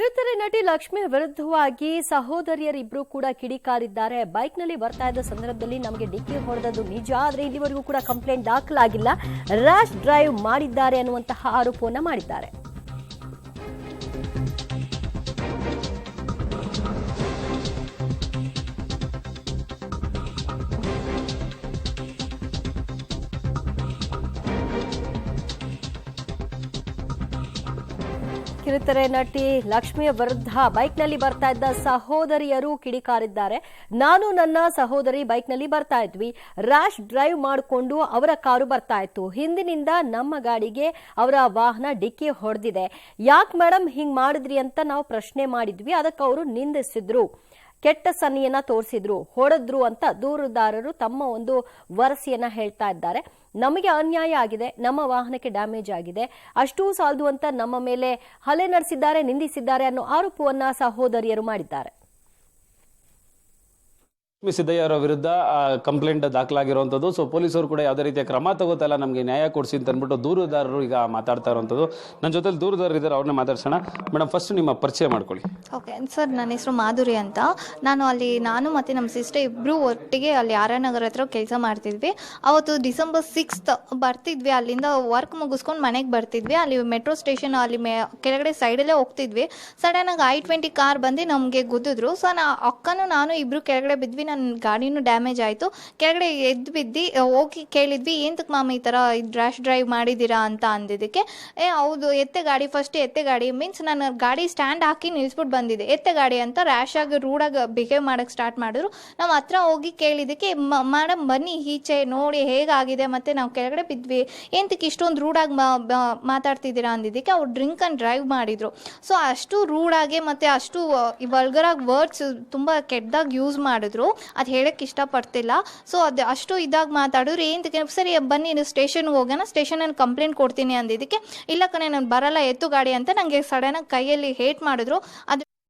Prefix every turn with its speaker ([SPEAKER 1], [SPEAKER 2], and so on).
[SPEAKER 1] ಕಿರುತೆರೆ ನಟಿ ಲಕ್ಷ್ಮಿ ವಿರುದ್ಧವಾಗಿ ಸಹೋದರಿಯರಿಬ್ರು ಕೂಡ ಕಿಡಿಕಾರಿದ್ದಾರೆ. ಬೈಕ್ನಲ್ಲಿ ಬರ್ತಾ ಇದ್ದ ಸಂದರ್ಭದಲ್ಲಿ ನಮಗೆ ಡಿಕ್ಕಿ ಹೊಡೆದದ್ದು ನಿಜ, ಆದರೆ ಇಲ್ಲಿವರೆಗೂ ಕೂಡ ಕಂಪ್ಲೇಂಟ್ ದಾಖಲಾಗಿಲ್ಲ. ರ್ಯಾಶ್ ಡ್ರೈವ್ ಮಾಡಿದ್ದಾರೆ ಅನ್ನುವಂತಹ ಆರೋಪವನ್ನ ಮಾಡಿದ್ದಾರೆ. ಕಿರುತೆರೆ ನಟಿ ಲಕ್ಷ್ಮಿಯ ವಿರುದ್ಧ ಬೈಕ್ನಲ್ಲಿ ಬರ್ತಾ ಇದ್ದ ಸಹೋದರಿಯರು ಕಿಡಿಕಾರಿದ್ದಾರೆ. ನಾನು ನನ್ನ ಸಹೋದರಿ ಬೈಕ್ನಲ್ಲಿ ಬರ್ತಾ ಇದ್ವಿ. ರ್ಯಾಶ್ ಡ್ರೈವ್ ಮಾಡಿಕೊಂಡು ಅವರ ಕಾರು ಬರ್ತಾ ಇತ್ತು. ಹಿಂದಿನಿಂದ ನಮ್ಮ ಗಾಡಿಗೆ ಅವರ ವಾಹನ ಡಿಕ್ಕಿ ಹೊಡೆದಿದೆ. ಯಾಕೆ ಮೇಡಮ್ ಹಿಂಗ್ ಮಾಡಿದ್ರಿ ಅಂತ ನಾವು ಪ್ರಶ್ನೆ ಮಾಡಿದ್ವಿ. ಅದಕ್ಕೆ ಅವರು ನಿಂದಿಸಿದ್ರು, ಕೆಟ್ಟ ಸನ್ನಿಯನ್ನ ತೋರಿಸಿದ್ರು, ಹೊಡೆದ್ರು ಅಂತ ದೂರುದಾರರು ತಮ್ಮ ಒಂದು ವರಸೆಯನ್ನ ಹೇಳ್ತಾ ಇದ್ದಾರೆ. ನಮಗೆ ಅನ್ಯಾಯ ಆಗಿದೆ, ನಮ್ಮ ವಾಹನಕ್ಕೆ ಡ್ಯಾಮೇಜ್ ಆಗಿದೆ, ಅಷ್ಟೂ ಸಾಲದು ಅಂತ ನಮ್ಮ ಮೇಲೆ ಹಲ್ಲೆ ನಡೆಸಿದ್ದಾರೆ, ನಿಂದಿಸಿದ್ದಾರೆ ಅನ್ನೋ ಆರೋಪವನ್ನ ಸಹೋದರಿಯರು ಮಾಡಿದ್ದಾರೆ.
[SPEAKER 2] ಸಿದ್ದಯ್ಯ ಅವರ ವಿರುದ್ಧ ಕಂಪ್ಲೇಂಟ್ ದಾಖಲಾಗಿರುವಂಥದ್ದು. ಸೊ ಪೊಲೀಸರು ಕೂಡ ಯಾವುದೇ ರೀತಿಯ ಕ್ರಮ ತಗೋತಲ್ಲ, ನಮಗೆ ನ್ಯಾಯ ಕೊಡಿಸಿ ಅಂತ ಅಂದ್ಬಿಟ್ಟು ದೂರುದಾರರು ಈಗ ಮಾತಾಡ್ತಾ ಇರುವಂಥದ್ದು. ನನ್ನ ಜೊತೆಲಿ ದೂರುದಾರರು ಇದ್ದಾರೆ, ಅವ್ರನ್ನ ಮಾತಾಡ್ಸೋಣ. ಮೇಡಮ್, ಫಸ್ಟ್ ನಿಮ್ಮ ಪರಿಚಯ ಮಾಡ್ಕೊಳ್ಳಿ.
[SPEAKER 3] ಓಕೆ ಸರ್, ನನ್ನ ಹೆಸರು ಮಾಧುರಿ ಅಂತ. ನಾನು ಮತ್ತು ನಮ್ಮ ಸಿಸ್ಟರ್ ಇಬ್ಬರು ಒಟ್ಟಿಗೆ ಅಲ್ಲಿ ಆರ್ಯನಗರ ಹತ್ರ ಕೆಲಸ ಮಾಡ್ತಿದ್ವಿ. ಅವತ್ತು ಡಿಸೆಂಬರ್ 6th ಬರ್ತಿದ್ವಿ. ಅಲ್ಲಿಂದ ವರ್ಕ್ ಮುಗಿಸ್ಕೊಂಡು ಮನೆಗೆ ಬರ್ತಿದ್ವಿ. ಅಲ್ಲಿ ಮೆಟ್ರೋ ಸ್ಟೇಷನ್ ಅಲ್ಲಿ ಕೆಳಗಡೆ ಸೈಡಲ್ಲೇ ಹೋಗ್ತಿದ್ವಿ. ಸಡನ್ನಾಗಿ I-20 ಕಾರ್ ಬಂದು ನಮಗೆ ಗುದ್ದಿದ್ರು. ಸೊ ಅಕ್ಕನೂ ನಾನು ಇಬ್ಬರು ಕೆಳಗಡೆ ಬಿದ್ವಿ. ನನ್ನ ಗಾಡಿನೂ ಡ್ಯಾಮೇಜ್ ಆಯಿತು. ಕೆಳಗಡೆ ಎದ್ದು ಬಿದ್ದು ಹೋಗಿ ಕೇಳಿದ್ವಿ, ಏನಕ್ಕೆ ಮಾಮ ಈ ಥರ ರ್ಯಾಶ್ ಡ್ರೈವ್ ಮಾಡಿದ್ದೀರಾ ಅಂತ ಅಂದಿದ್ದಕ್ಕೆ, ಹೌದು ಎತ್ತೆ ಗಾಡಿ, ಫಸ್ಟ್ ಎತ್ತೆ ಗಾಡಿ ಮೀನ್ಸ್ ನಾನು ಗಾಡಿ ಸ್ಟ್ಯಾಂಡ್ ಹಾಕಿ ನಿಲ್ಲಿಸ್ಬಿಟ್ಟು ಬಂದಿದ್ದೆ, ಎತ್ತೆ ಗಾಡಿ ಅಂತ ರ್ಯಾಶ್ ಆಗಿ ರೂಡಾಗಿ ಬಿಹೇವ್ ಮಾಡೋಕ್ಕೆ ಸ್ಟಾರ್ಟ್ ಮಾಡಿದ್ರು. ನಾವು ಹತ್ರ ಹೋಗಿ ಕೇಳಿದ್ದಕ್ಕೆ, ಮೇಡಮ್ ಬನ್ನಿ ಈಚೆ ನೋಡಿ ಹೇಗಾಗಿದೆ, ಮತ್ತು ನಾವು ಕೆಳಗಡೆ ಬಿದ್ವಿ, ಏನಕ್ಕೆ ಇಷ್ಟೊಂದು ರೂಡಾಗಿ ಮಾತಾಡ್ತಿದ್ದೀರಾ ಅಂದಿದ್ದಕ್ಕೆ ಅವ್ರು ಡ್ರಿಂಕ್ ಆ್ಯಂಡ್ ಡ್ರೈವ್ ಮಾಡಿದರು. ಸೊ ಅಷ್ಟು ರೂಡಾಗಿ ಮತ್ತು ಅಷ್ಟು ವಲ್ಗರಾಗಿ ವರ್ಡ್ಸ್ ತುಂಬ ಕೆಟ್ಟದಾಗಿ ಯೂಸ್ ಮಾಡಿದ್ರು. ಅದು ಹೇಳಕ್ಕೆ ಇಷ್ಟಪಡ್ತಿಲ್ಲ. ಸೊ ಅದು ಅಷ್ಟು ಇದಾಗಿ ಮಾತಾಡಿದ್ರು. ಏನಕ್ಕೆ, ಸರಿ ಬನ್ನಿ ಸ್ಟೇಷನ್ಗೆ ಹೋಗೋಣ, ಸ್ಟೇಷನಲ್ಲಿ ಕಂಪ್ಲೇಂಟ್ ಕೊಡ್ತೀನಿ ಅಂದಿದ್ದಕ್ಕೆ, ಇಲ್ಲ ಕಣೆ ನಾನು ಬರಲ್ಲ, ಎತ್ತು ಗಾಡಿ ಅಂತ ನನಗೆ ಸಡನ್ನಾಗಿ ಕೈಯಲ್ಲಿ ಹೇಟ್ ಮಾಡಿದ್ರು. ಅದು